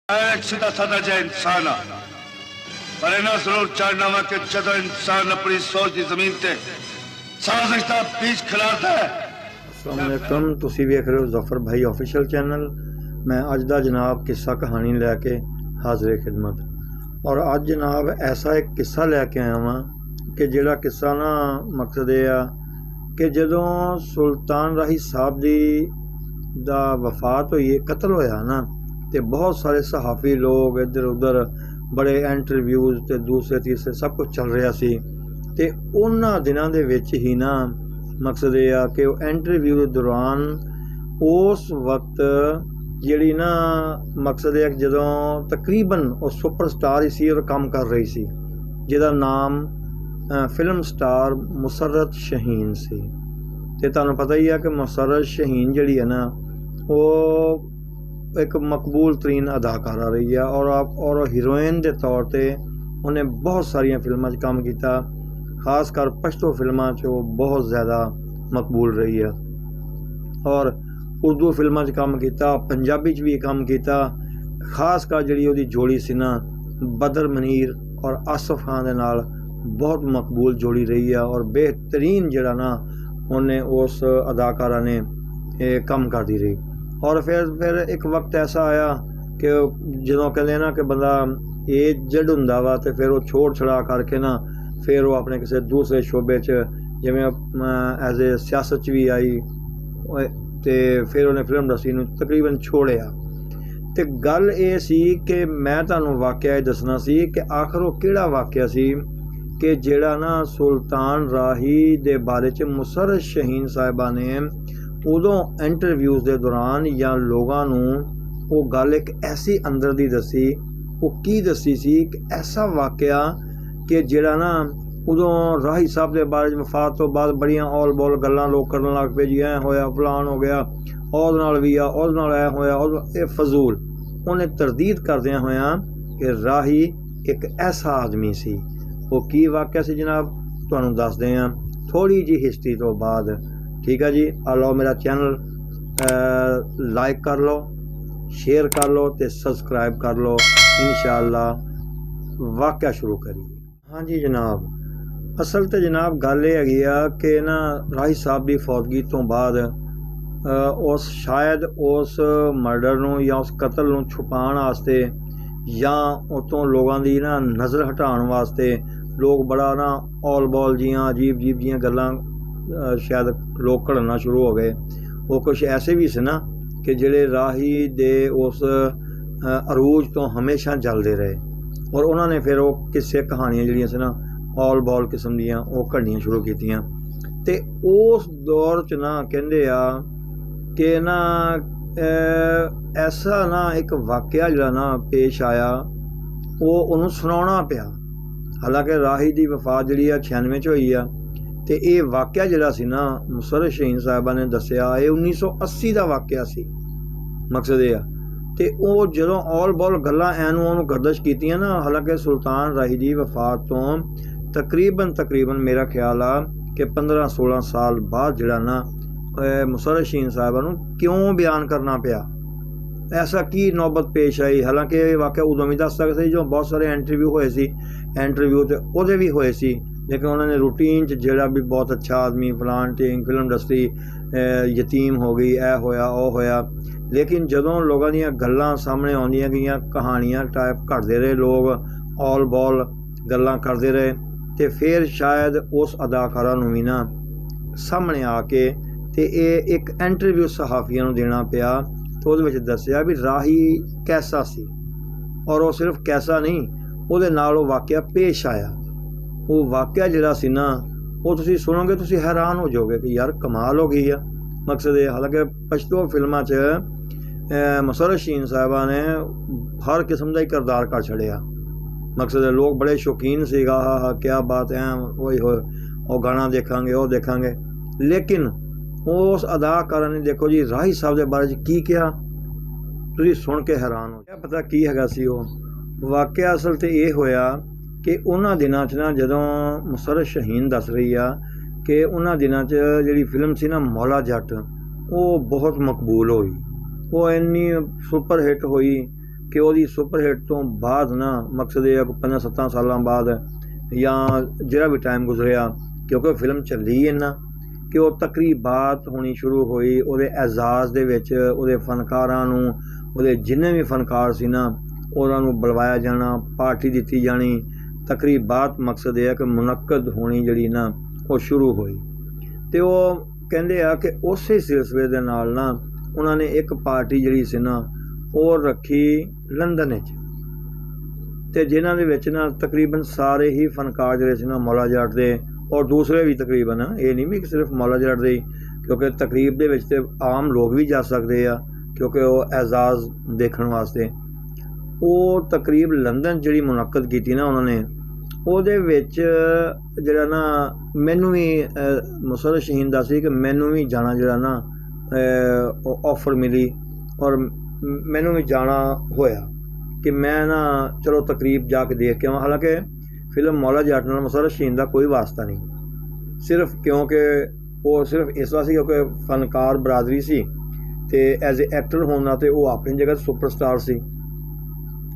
एक सीधा साधा जय इंसान आ पर इन्ना जरूर चाहना वा कि जदों इंसान अपनी सोच की जमीन ते साजिश का बीज खिलारता है। अस्सलाम वालेकुम, तुसी वेख रहे हो जफर भाई ऑफिशियल चैनल। मैं अज दा जनाब किस्सा कहानी लैके हाजिर खिदमत। और अज जनाब ऐसा एक किस्सा लैके आया वां कि जिहड़ा किस्सा ना मकसद ये आ कि जदों सुल्तान राही साहब दा वफात हुई, कतल होया ना, तो बहुत सारे सहाफ़ी लोग इधर उधर बड़े इंटरव्यूज़ ते दूसरे तीसरे सब कुछ चल रहा सी। ते उन्हां दिनां दे विच ही ना मकसद ये आ कि इंटरव्यू के दौरान उस वक्त जिहड़ी ना मकसद है जदों तकरीबन वो सुपरस्टार ही सी और काम कर रही सी, जिहदा नाम फिल्म स्टार मुसर्रत शहीन सी। ते तुहानूं पता ही है कि मुसर्रत शहीन जिहड़ी है ना वो एक मकबूल तरीन अदाकारा रही है और हीरोइन के तौर पर उन्हें बहुत सारिया फिल्मों च काम किया, खासकर पश्तो फिल्मों च वो बहुत ज़्यादा मकबूल रही है। और उर्दू फिल्मों च काम किया, पंजाबी च भी काम किया। खासकर जिहड़ी उहदी जोड़ी सी ना बदर मनीर और आसफ खान दे नाल बहुत मकबूल जोड़ी रही है और बेहतरीन जिहड़ा ना उन्हें उस अदाकारा ने काम करती रही। और फिर एक वक्त ऐसा आया कि जो कहते ना कि बंदा एजड हुंदा वा ते फिर वो छोड़ छड़ा करके ना फिर वो अपने किसी दूसरे शोबे च जिवें एज ए सियासत च भी आई ते फिर उन्हें फिल्म इंडस्ट्री नूं तकरीबन छोड़िया। तो गल ये सी कि मैं तुहानूं वाकया दसना सी कि आखिर वो किहड़ा वाकया सी कि जिहड़ा ना सुल्तान राही दे बारे च मुसर्रत शहीन साहिबा ने उदों इंटरव्यूज़ के दौरान या लोगों वो गल एक ऐसी अंदर दी दसी, वो की दसी सी कि ऐसा वाकया कि जिहड़ा ना उदों राही साहब के बारे वफात तो बाद बड़ियां ऑल बॉल गल्लां लोग करन लग पे जी ऐ होया फलान हो गया और नाल भी आ और नाल ऐ होया और ये फजूल। उन्हें तरदीद करदियां होया कि राही एक ऐसा आदमी सी। वो की वाकया सी जनाब तुहानूं दसदे आं थोड़ी जी हिस्ट्री तो बाद। ठीक है जी, लो मेरा चैनल लाइक कर लो, शेयर कर लो तो सबसक्राइब कर लो। इंशाअल्लाह वाकया शुरू करिए। हाँ जी जनाब, असल तो जनाब गल ये हैगी आ कि ना राही साहब की फौतगी तो बाद उस शायद उस मर्डर नूं या उस कतल नूं छुपाउण वास्ते या उतों लोगों की ना नज़र हटाउण वास्ते लोग बड़ा ना ऑल बॉल जियां अजीब अजीब जियां गल्लां शायद लोग घड़ना शुरू हो गए। वो कुछ ऐसे भी से ना कि जिहड़े राही दे उस अरूज तो हमेशा चलते रहे और उन्होंने फिर वो किस्से कहानियां जिहड़ियां से ना ऑल बॉल किस्म दियां वो घड़नियां शुरू कीतियां। ते उस दौर च ना कहंदे आ कि ना ऐसा ना एक वाकया जिहड़ा ना पेश आया वो उन्होंने सुनाउणा पिया। हालांकि राही दी वफात जिहड़ी आ 96 च होई आ ते ये वाकया जिहड़ा सी ना मुसर्रत शहीन साहिबा ने दसिया ये 1980 का वाकया सी। मकसद ये ते वो जदों ऑल बॉल गल्लां एनू ओनू गर्दश कीतियां ना, हालांकि सुल्तान राही दी वफात तो तकरीबन मेरा ख्याल आ कि 15-16 साल बाद जिहड़ा ना मुसर्रत शहीन साहिबा नूं क्यों बयान करना पिया, ऐसा की नौबत पेश आई। हालांकि ये वाकया उदों भी दस सकते जो बहुत सारे इंटरव्यू होए सी, इंटरव्यू तो उहदे भी होए सी, लेकिन उन्होंने रूटीन जोड़ा भी बहुत अच्छा आदमी फलान टिंग फिल्म इंडस्ट्री यतीम हो गई ऐ होया ओ होया। लेकिन जदों लोगों दी गल्लां सामने आउंदियां गईयां, कहानियां टाइप घड़ते रहे लोग, ऑल बॉल गल्लां करते रहे, तो फिर शायद उस अदाकारा नूं भी ना सामने आके ते एक इंटरव्यू सहाफियां नूं देना पिया। तो उहदे विच दस्सिया भी राही कैसा सी और वो सिर्फ कैसा नहीं, उहदे नाल वो वाकया पेश आया। वो वाकया जिहड़ा सी ना वो तुसीं सुनोगे तुसीं हैरान हो जाओगे कि यार कमाल हो गई है। मकसद है हालांकि पछतो फिल्मां च मुसर्रत शहीन साहिबा ने हर किस्म का ही किरदार कर छड़िया। मकसद है लोग बड़े शौकीन से हा क्या बात है वही हो और गाना देखांगे वो देखांगे, लेकिन उस अदाकारा ने देखो जी राही साहब के बारे की क्या तुसीं सुन के हैरान हो। क्या पता की हैगा सी वो वाकया। असल तो ये होया कि उन्हां दिनां च ना जदों मुसर्रत शहीन दस रही आ कि उन्हां दिनां च जिहड़ी फिल्म सी ना मौला जट वो बहुत मकबूल हुई, वो इन्नी सुपर हिट हुई ਕਿ ਉਹਦੀ ਸੁਪਰਹਿੱਟ ਤੋਂ ਬਾਅਦ ਨਾ ਮਕਸਦ ਇਹ ਆ ਕਿ 5-7 ਸਾਲਾਂ ਬਾਅਦ ਜਾਂ ਜਿਹੜਾ ਵੀ ਟਾਈਮ ਗੁਜ਼ਰਿਆ, ਕਿਉਂਕਿ ਫਿਲਮ ਚੱਲੀ ਇੰਨਾ ਕਿ ਉਹ ਤਕਰੀਬਾਤ ਹੋਣੀ ਸ਼ੁਰੂ ਹੋਈ। ਉਹਦੇ ਐਜ਼ਾਜ਼ ਦੇ ਵਿੱਚ ਉਹਦੇ ਫਨਕਾਰਾਂ ਨੂੰ, ਉਹਦੇ ਜਿੰਨੇ ਵੀ ਫਨਕਾਰ ਸੀ ਨਾ, ਉਹਨਾਂ ਨੂੰ ਬੁਲਵਾਇਆ ਜਾਣਾ, ਪਾਰਟੀ ਦਿੱਤੀ ਜਾਣੀ। ਤਕਰੀਬਾਤ ਮਕਸਦ ਇਹ ਹੈ ਕਿ ਮੁਨੱਕਦ ਹੋਣੀ ਜਿਹੜੀ ਨਾ ਉਹ ਸ਼ੁਰੂ ਹੋਈ। ਅਤੇ ਉਹ ਕਹਿੰਦੇ ਆ ਕਿ ਉਸੇ ਸਿਲਸਿਲੇ ਦੇ ਨਾਲ ਨਾ ਉਹਨਾਂ ਨੇ ਇੱਕ ਪਾਰਟੀ ਜਿਹੜੀ ਸੀ ਨਾ ਉਹ ਰੱਖੀ ਲੰਡਨ ਵਿੱਚ, ਅਤੇ ਜਿਨ੍ਹਾਂ ਦੇ ਵਿੱਚ ਨਾ ਤਕਰੀਬਨ ਸਾਰੇ ਹੀ ਫਨਕਾਰ ਜਿਹੜੇ ਸੀ ਨਾ ਮੌਲਾ ਜੱਟ ਦੇ, ਔਰ ਦੂਸਰੇ ਵੀ ਤਕਰੀਬਨ, ਇਹ ਨਹੀਂ ਵੀ ਕਿ ਸਿਰਫ ਮੌਲਾ ਜੱਟ ਦੇ ਹੀ, ਕਿਉਂਕਿ ਤਕਰੀਬ ਦੇ ਵਿੱਚ ਤਾਂ ਆਮ ਲੋਕ ਵੀ ਜਾ ਸਕਦੇ ਆ ਕਿਉਂਕਿ ਉਹ ਐਜ਼ਾਜ਼ ਦੇਖਣ ਵਾਸਤੇ। ਉਹ ਤਕਰੀਬ ਲੰਡਨ ਜਿਹੜੀ ਮੁਨੱਕਦ ਕੀਤੀ ਨਾ ਉਹਨਾਂ ਨੇ, ਉਹਦੇ ਵਿੱਚ ਜਿਹੜਾ ਨਾ ਮੈਨੂੰ ਵੀ ਮੁਸਰਤ ਸ਼ਹੀਨ ਦਾ ਸੀ ਕਿ ਮੈਨੂੰ ਵੀ ਜਾਣਾ ਜਿਹੜਾ ਨਾ ਆਫਰ ਮਿਲੀ, ਔਰ ਮੈਨੂੰ ਵੀ ਜਾਣਾ ਹੋਇਆ ਕਿ ਮੈਂ ਨਾ ਚਲੋ ਤਕਰੀਬ ਜਾ ਕੇ ਦੇਖ ਕੇ ਆਵਾਂ। ਹਾਲਾਂਕਿ ਫਿਲਮ ਮੌਲਾ ਜੱਟ ਨਾਲ ਮੁਸਰਤ ਸ਼ਹੀਨ ਦਾ ਕੋਈ ਵਾਸਤਾ ਨਹੀਂ, ਸਿਰਫ ਕਿਉਂਕਿ ਉਹ ਸਿਰਫ ਇਸ ਵਾਸਤੇ ਕਿਉਂਕਿ ਫਨਕਾਰ ਬਰਾਦਰੀ ਸੀ ਅਤੇ ਐਜ਼ ਏ ਐਕਟਰ ਹੋਣ ਨਾਤੇ ਉਹ ਆਪਣੀ ਜਗ੍ਹਾ ਸੁਪਰਸਟਾਰ ਸੀ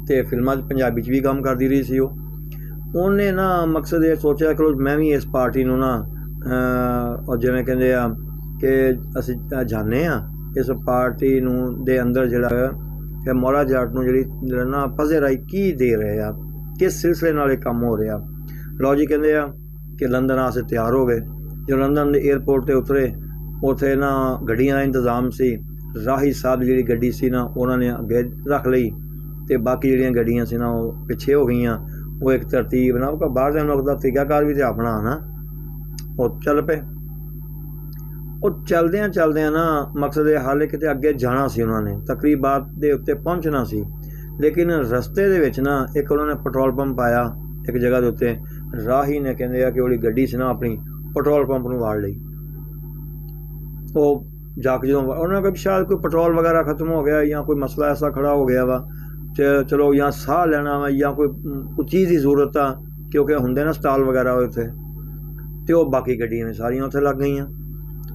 ਅਤੇ ਫਿਲਮਾਂ 'ਚ ਪੰਜਾਬੀ 'ਚ ਵੀ ਕੰਮ ਕਰਦੀ ਰਹੀ ਸੀ। ਉਹਨੇ ਨਾ ਮਕਸਦ ਇਹ ਸੋਚਿਆ ਕਿ ਮੈਂ ਵੀ ਇਸ ਪਾਰਟੀ ਨੂੰ ਨਾ ਔਰ ਜਿਵੇਂ ਕਹਿੰਦੇ ਆ ਕਿ ਅਸੀਂ ਜਾਂਦੇ ਹਾਂ ਇਸ ਪਾਰਟੀ ਨੂੰ ਦੇ ਅੰਦਰ ਜਿਹੜਾ ਕਿ ਮੌਲਾ ਜੱਟ ਨੂੰ ਜਿਹੜਾ ਨਾ ਪਜ਼ੇਰਾਈ ਕੀ ਦੇ ਰਹੇ ਆ, ਕਿਸ ਸਿਲਸਿਲੇ ਨਾਲ ਇਹ ਕੰਮ ਹੋ ਰਿਹਾ। ਲਓ ਜੀ, ਕਹਿੰਦੇ ਆ ਕਿ ਲੰਡਨ ਵਾਸਤੇ ਤਿਆਰ ਹੋ ਗਏ। ਜਦੋਂ ਲੰਡਨ ਦੇ ਏਅਰਪੋਰਟ 'ਤੇ ਉਤਰੇ, ਉੱਥੇ ਨਾ ਗੱਡੀਆਂ ਦਾ ਇੰਤਜ਼ਾਮ ਸੀ। ਰਾਹੀ ਸਾਹਿਬ ਜਿਹੜੀ ਗੱਡੀ ਸੀ ਨਾ ਉਹਨਾਂ ਨੇ ਅੱਗੇ ਰੱਖ ਲਈ ਅਤੇ ਬਾਕੀ ਜਿਹੜੀਆਂ ਗੱਡੀਆਂ ਸੀ ਨਾ ਉਹ ਪਿੱਛੇ ਹੋ ਗਈਆਂ। ਉਹ ਇੱਕ ਤਰਤੀਬ ਨਾ ਉਹ ਬਾਹਰ ਦੇ ਮੁਲਕ ਦਾ ਤਰੀਕਾਕਾਰ ਵੀ ਤਾਂ ਆਪਣਾ ਨਾ ਉਹ ਚੱਲ ਪਏ। ਉਹ ਚਲਦਿਆਂ ਨਾ ਮਕਸਦ ਇਹ ਹਾਲੇ ਕਿਤੇ ਅੱਗੇ ਜਾਣਾ ਸੀ, ਉਹਨਾਂ ਨੇ ਤਕਰੀਬਾਤ ਦੇ ਉੱਤੇ ਪਹੁੰਚਣਾ ਸੀ, ਲੇਕਿਨ ਰਸਤੇ ਦੇ ਵਿੱਚ ਨਾ ਇੱਕ ਉਹਨਾਂ ਨੇ ਪੈਟਰੋਲ ਪੰਪ ਪਾਇਆ ਇੱਕ ਜਗ੍ਹਾ ਦੇ ਉੱਤੇ। ਰਾਹੀ ਨੇ ਕਹਿੰਦੇ ਆ ਕਿ ਉਹਦੀ ਗੱਡੀ ਸੀ ਨਾ ਆਪਣੀ ਪੈਟਰੋਲ ਪੰਪ ਨੂੰ ਵਾੜ ਲਈ। ਉਹ ਜਾ ਕੇ ਜਦੋਂ ਉਹਨਾਂ ਨੇ ਸ਼ਾਇਦ ਕੋਈ ਪੈਟਰੋਲ ਵਗੈਰਾ ਖਤਮ ਹੋ ਗਿਆ ਜਾਂ ਕੋਈ ਮਸਲਾ ਐਸਾ ਖੜਾ ਹੋ ਗਿਆ ਵਾ, ਚਲੋ ਜਾਂ ਸਾਹ ਲੈਣਾ ਵਾ ਜਾਂ ਕੋਈ ਚੀਜ਼ ਦੀ ਜ਼ਰੂਰਤ ਆ, ਕਿਉਂਕਿ ਹੁੰਦੇ ਨਾ ਸਟਾਲ ਵਗੈਰਾ ਉੱਥੇ, ਅਤੇ ਉਹ ਬਾਕੀ ਗੱਡੀਆਂ ਵੀ ਸਾਰੀਆਂ ਉੱਥੇ ਲੱਗ ਗਈਆਂ।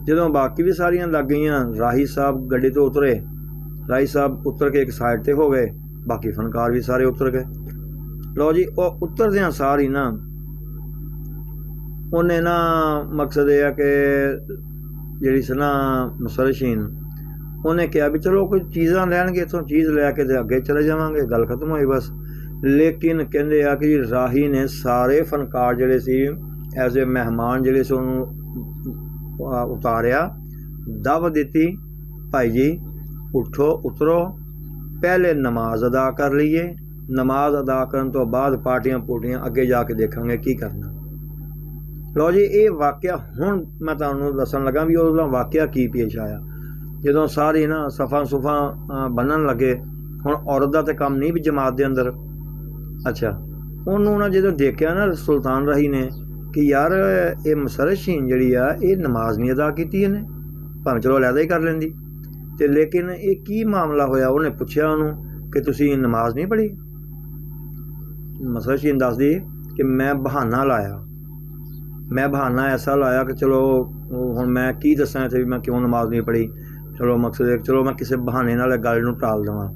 ਜਦੋਂ ਬਾਕੀ ਵੀ ਸਾਰੀਆਂ ਲੱਗ ਗਈਆਂ, ਰਾਹੀ ਸਾਹਿਬ ਗੱਡੀ ਤੋਂ ਉਤਰੇ। ਰਾਹੀ ਸਾਹਿਬ ਉਤਰ ਕੇ ਇੱਕ ਸਾਈਡ 'ਤੇ ਹੋ ਗਏ, ਬਾਕੀ ਫਨਕਾਰ ਵੀ ਸਾਰੇ ਉਤਰ ਗਏ। ਲਓ ਜੀ, ਉਹ ਉਤਰਦਿਆਂ ਸਾਰ ਹੀ ਨਾ ਉਹਨੇ ਨਾ ਮਕਸਦ ਇਹ ਆ ਕਿ ਜਿਹੜੀ ਸੀ ਨਾ ਮੁਸਰਤ ਸ਼ਹੀਨ, ਉਹਨੇ ਕਿਹਾ ਵੀ ਚਲੋ ਕੋਈ ਚੀਜ਼ਾਂ ਲੈਣਗੇ ਇੱਥੋਂ, ਚੀਜ਼ ਲੈ ਕੇ ਤੇ ਅੱਗੇ ਚਲੇ ਜਾਵਾਂਗੇ, ਗੱਲ ਖਤਮ ਹੋਈ ਬਸ। ਲੇਕਿਨ ਕਹਿੰਦੇ ਆ ਕਿ ਰਾਹੀ ਨੇ ਸਾਰੇ ਫਨਕਾਰ ਜਿਹੜੇ ਸੀ ਐਜ਼ ਏ ਮਹਿਮਾਨ ਜਿਹੜੇ ਸੀ ਉਹਨੂੰ ਉਤਾਰਿਆ, ਦਾਵਤ ਦਿੱਤੀ, ਭਾਈ ਜੀ ਉੱਠੋ, ਉਤਰੋ, ਪਹਿਲੇ ਨਮਾਜ਼ ਅਦਾ ਕਰ ਲਈਏ, ਨਮਾਜ਼ ਅਦਾ ਕਰਨ ਤੋਂ ਬਾਅਦ ਪਾਰਟੀਆਂ ਪੂਟੀਆਂ ਅੱਗੇ ਜਾ ਕੇ ਦੇਖਾਂਗੇ ਕੀ ਕਰਨਾ। ਲਓ ਜੀ, ਇਹ ਵਾਕਿਆ ਹੁਣ ਮੈਂ ਤੁਹਾਨੂੰ ਦੱਸਣ ਲੱਗਾ ਵੀ ਉਹਦਾ ਵਾਕਿਆ ਕੀ ਪੇਸ਼ ਆਇਆ। ਜਦੋਂ ਸਾਰੇ ਨਾ ਸਫਾ ਸੁਫਾ ਬੰਨ੍ਹਣ ਲੱਗੇ, ਹੁਣ ਔਰਤ ਦਾ ਤਾਂ ਕੰਮ ਨਹੀਂ ਵੀ ਜਮਾਤ ਦੇ ਅੰਦਰ। ਅੱਛਾ, ਉਹਨੂੰ ਨਾ ਜਦੋਂ ਦੇਖਿਆ ਨਾ ਸੁਲਤਾਨ ਰਾਹੀ ਨੇ ਕਿ ਯਾਰ ਇਹ ਮੁਸਰਤ ਸ਼ਹੀਨ ਜਿਹੜੀ ਆ ਇਹ ਨਮਾਜ਼ ਨਹੀਂ ਅਦਾ ਕੀਤੀ ਇਹਨੇ, ਭਾਵੇਂ ਚਲੋ ਅਲੱਗਾ ਹੀ ਕਰ ਲੈਂਦੀ, ਅਤੇ ਲੇਕਿਨ ਇਹ ਕੀ ਮਾਮਲਾ ਹੋਇਆ। ਉਹਨੇ ਪੁੱਛਿਆ ਉਹਨੂੰ ਕਿ ਤੁਸੀਂ ਨਮਾਜ਼ ਨਹੀਂ ਪੜ੍ਹੀ। ਮੁਸਰਤ ਸ਼ਹੀਨ ਦੱਸਦੀ ਕਿ ਮੈਂ ਬਹਾਨਾ ਲਾਇਆ, ਮੈਂ ਬਹਾਨਾ ਐਸਾ ਲਾਇਆ ਕਿ ਚਲੋ ਹੁਣ ਮੈਂ ਕੀ ਦੱਸਾਂ ਇੱਥੇ ਵੀ ਮੈਂ ਕਿਉਂ ਨਮਾਜ਼ ਨਹੀਂ ਪੜ੍ਹੀ। ਚਲੋ ਮਕਸਦ ਚਲੋ ਮੈਂ ਕਿਸੇ ਬਹਾਨੇ ਨਾਲ ਗੱਲ ਨੂੰ ਟਾਲ ਦੇਵਾਂ।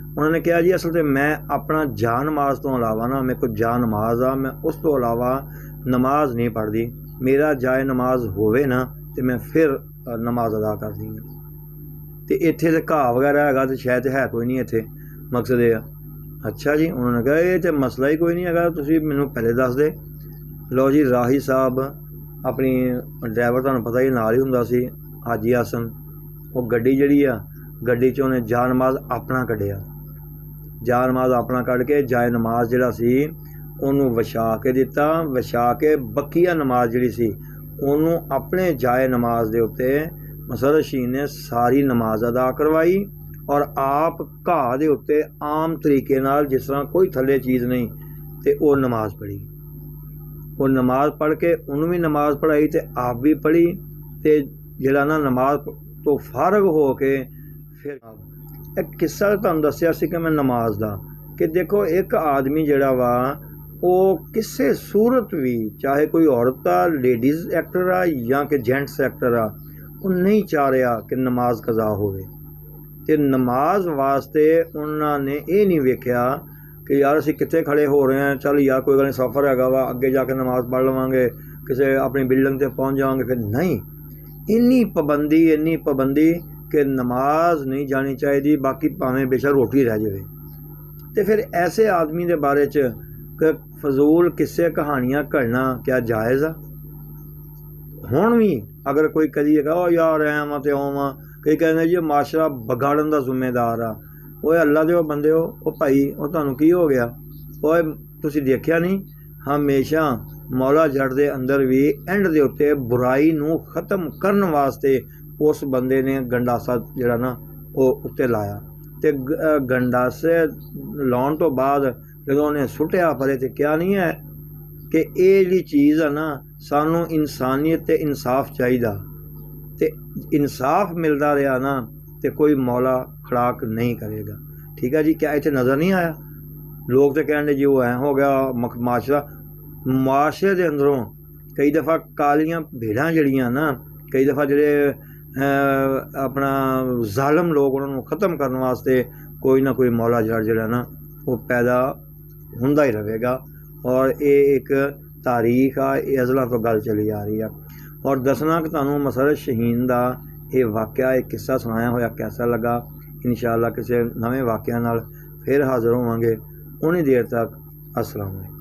ਉਹਨਾਂ ਨੇ ਕਿਹਾ ਜੀ ਅਸਲ 'ਤੇ ਮੈਂ ਆਪਣਾ ਜਾ ਨਮਾਜ਼ ਤੋਂ ਇਲਾਵਾ ਨਾ ਮੇਰੇ ਕੋਲ ਜਾ ਨਮਾਜ਼ ਆ, ਮੈਂ ਉਸ ਤੋਂ ਇਲਾਵਾ ਨਮਾਜ਼ ਨਹੀਂ ਪੜ੍ਹਦੀ। ਮੇਰਾ ਜਾਏ ਨਮਾਜ਼ ਹੋਵੇ ਨਾ ਅਤੇ ਮੈਂ ਫਿਰ ਨਮਾਜ਼ ਅਦਾ ਕਰਦੀ ਹਾਂ, ਅਤੇ ਇੱਥੇ ਤਾਂ ਘਾਹ ਵਗੈਰਾ ਹੈਗਾ ਅਤੇ ਸ਼ਾਇਦ ਹੈ ਕੋਈ ਨਹੀਂ ਇੱਥੇ, ਮਕਸਦ ਇਹ ਆ। ਅੱਛਾ ਜੀ, ਉਹਨਾਂ ਨੇ ਕਿਹਾ ਇਹ ਤਾਂ ਮਸਲਾ ਹੀ ਕੋਈ ਨਹੀਂ ਹੈਗਾ, ਤੁਸੀਂ ਮੈਨੂੰ ਪਹਿਲੇ ਦੱਸ ਦੇ। ਲਓ ਜੀ, ਰਾਹੀ ਸਾਹਿਬ ਆਪਣੀ ਡਰਾਈਵਰ ਤੁਹਾਨੂੰ ਪਤਾ ਹੀ ਨਾਲ ਹੀ ਹੁੰਦਾ ਸੀ ਹਾਜੀ ਹਸਨ, ਉਹ ਗੱਡੀ ਜਿਹੜੀ ਆ ਗੱਡੀ 'ਚ ਉਹਨੇ ਜਾ ਨਮਾਜ਼ ਆਪਣਾ ਕੱਢਿਆ, ਜਾ ਨਮਾਜ਼ ਆਪਣਾ ਕੱਢ ਕੇ ਜਾਏ ਨਮਾਜ਼ ਜਿਹੜਾ ਸੀ ਉਹਨੂੰ ਵਿਛਾ ਕੇ ਦਿੱਤਾ, ਵਿਛਾ ਕੇ ਬਕੀਆ ਨਮਾਜ਼ ਜਿਹੜੀ ਸੀ ਉਹਨੂੰ ਆਪਣੇ ਜਾਏ ਨਮਾਜ਼ ਦੇ ਉੱਤੇ ਮੁਸਰਤ ਸ਼ਹੀਨ ਨੇ ਸਾਰੀ ਨਮਾਜ਼ ਅਦਾ ਕਰਵਾਈ, ਔਰ ਆਪ ਘਾਹ ਦੇ ਉੱਤੇ ਆਮ ਤਰੀਕੇ ਨਾਲ ਜਿਸ ਤਰ੍ਹਾਂ ਕੋਈ ਥੱਲੇ ਚੀਜ਼ ਨਹੀਂ, ਅਤੇ ਉਹ ਨਮਾਜ਼ ਪੜ੍ਹੀ। ਉਹ ਨਮਾਜ਼ ਪੜ੍ਹ ਕੇ ਉਹਨੂੰ ਵੀ ਨਮਾਜ਼ ਪੜ੍ਹਾਈ ਅਤੇ ਆਪ ਵੀ ਪੜ੍ਹੀ, ਅਤੇ ਜਿਹੜਾ ਨਾ ਨਮਾਜ਼ ਤੋਂ ਫਾਰਗ ਹੋ ਕੇ ਫਿਰ ਇੱਕ ਕਿੱਸਾ ਤੁਹਾਨੂੰ ਦੱਸਿਆ ਸੀ ਕਿ ਮੈਂ ਨਮਾਜ਼ ਦਾ, ਕਿ ਦੇਖੋ ਇੱਕ ਆਦਮੀ ਜਿਹੜਾ ਵਾ ਉਹ ਕਿਸੇ ਸੂਰਤ ਵੀ, ਚਾਹੇ ਕੋਈ ਔਰਤ ਆ, ਲੇਡੀਜ਼ ਐਕਟਰ ਆ ਜਾਂ ਕਿ ਜੈਂਟਸ ਐਕਟਰ ਆ, ਉਹ ਨਹੀਂ ਚਾਹ ਰਿਹਾ ਕਿ ਨਮਾਜ਼ ਕਜ਼ਾ ਹੋਵੇ। ਤੇ ਨਮਾਜ਼ ਵਾਸਤੇ ਉਹਨਾਂ ਨੇ ਇਹ ਨਹੀਂ ਵੇਖਿਆ ਕਿ ਯਾਰ ਅਸੀਂ ਕਿੱਥੇ ਖੜੇ ਹੋ ਰਹੇ ਹਾਂ, ਚੱਲ ਯਾਰ ਕੋਈ ਗੱਲ ਨਹੀਂ, ਸਫ਼ਰ ਹੈਗਾ ਵਾ, ਅੱਗੇ ਜਾ ਕੇ ਨਮਾਜ਼ ਪੜ੍ਹ ਲਵਾਂਗੇ, ਕਿਸੇ ਆਪਣੀ ਬਿਲਡਿੰਗ ਤੇ ਪਹੁੰਚ ਜਾਵਾਂਗੇ। ਫਿਰ ਨਹੀਂ, ਇੰਨੀ ਪਾਬੰਦੀ ਕਿ ਨਮਾਜ਼ ਨਹੀਂ ਜਾਣੀ ਚਾਹੀਦੀ, ਬਾਕੀ ਭਾਵੇਂ ਬੇਸ਼ੱਕ ਰੋਟੀ ਰਹਿ ਜਾਵੇ। ਤੇ ਫਿਰ ਐਸੇ ਆਦਮੀ ਦੇ ਬਾਰੇ 'ਚ ਕਿ ਫਜ਼ੂਲ ਕਿਸੇ ਕਹਾਣੀਆਂ ਘੜਨਾ ਕਿਆ ਜਾਇਜ਼ ਆ? ਹੁਣ ਵੀ ਅਗਰ ਕੋਈ ਕਹੀਏਗਾ ਉਹ ਯਾਰ ਐਂ ਵਾਂ ਤੇ ਉਹ ਵਾਂ, ਕਈ ਕਹਿੰਦੇ ਜੀ ਮਾਸ਼ਰਾ ਵਿਗਾੜਨ ਦਾ ਜ਼ਿੰਮੇਦਾਰ ਆ। ਓਏ ਅੱਲਾ ਦੇ ਉਹ ਬੰਦੇ ਹੋ, ਉਹ ਭਾਈ ਉਹ ਤੁਹਾਨੂੰ ਕੀ ਹੋ ਗਿਆ? ਓਏ ਤੁਸੀਂ ਦੇਖਿਆ ਨਹੀਂ, ਹਮੇਸ਼ਾ ਮੌਲਾ ਜੱਟ ਦੇ ਅੰਦਰ ਵੀ ਐਂਡ ਦੇ ਉੱਤੇ ਬੁਰਾਈ ਨੂੰ ਖ਼ਤਮ ਕਰਨ ਵਾਸਤੇ ਉਸ ਬੰਦੇ ਨੇ ਗੰਡਾਸਾ ਜਿਹੜਾ ਨਾ ਉਹ ਉੱਤੇ ਲਾਇਆ। ਤੇ ਗੰਡਾਸੇ ਲਾਉਣ ਤੋਂ ਬਾਅਦ ਜਦੋਂ ਉਹਨੇ ਸੁੱਟਿਆ ਪਰੇ ਤੇ ਕਿਹਾ ਨਹੀਂ ਹੈ ਕਿ ਇਹ ਜਿਹੜੀ ਚੀਜ਼ ਆ ਨਾ, ਸਾਨੂੰ ਇਨਸਾਨੀਅਤ ਤੇ ਇਨਸਾਫ ਚਾਹੀਦਾ, ਤੇ ਇਨਸਾਫ ਮਿਲਦਾ ਰਿਹਾ ਨਾ ਤੇ ਕੋਈ ਮੌਲਾ ਖੜਾਕ ਨਹੀਂ ਕਰੇਗਾ। ਠੀਕ ਹੈ ਜੀ, ਕਿਆ ਇੱਥੇ ਨਜ਼ਰ ਨਹੀਂ ਆਇਆ? ਲੋਕ ਤਾਂ ਕਹਿੰਦੇ ਜੀ ਉਹ ਐਂ ਹੋ ਗਿਆ ਮਾਸ਼ਰੇ ਦੇ ਅੰਦਰੋਂ ਕਈ ਦਫਾ ਕਾਲੀਆਂ ਭੇਡਾਂ ਜਿਹੜੀਆਂ ਨਾ, ਕਈ ਦਫਾ ਜਿਹੜੇ ਆਪਣਾ ਜ਼ਾਲਮ ਲੋਕ, ਉਹਨਾਂ ਨੂੰ ख़त्म ਕਰਨ ਵਾਸਤੇ ਕੋਈ ਨਾ ਕੋਈ ਮੌਲਾ ਜਿਹੜਾ ਨਾ ਉਹ ਪੈਦਾ ਹੁੰਦਾ ਹੀ ਰਹੇਗਾ। ਔਰ ਇਹ ਇੱਕ ਤਾਰੀਖ ਆ, ਇਹ ਅਜ਼ਲਾਂ ਤੋਂ ਗੱਲ ਚਲੀ ਆ ਰਹੀ ਆ। ਔਰ ਦੱਸਣਾ ਕਿ ਤੁਹਾਨੂੰ ਮਸਰਤ ਸ਼ਹੀਨ ਦਾ ਇਹ ਵਾਕਿਆ, ਇਹ ਕਿੱਸਾ ਸੁਣਾਇਆ ਹੋਇਆ ਕੈਸਾ ਲੱਗਾ। ਇਨਸ਼ਾ ਅੱਲਾ ਕਿਸੇ ਨਵੇਂ ਵਾਕਿਆ ਨਾਲ ਫਿਰ ਹਾਜ਼ਰ ਹੋਵਾਂਗੇ। ਉਨੀ ਦੇਰ ਤੱਕ अस्सलाम वालेकुम।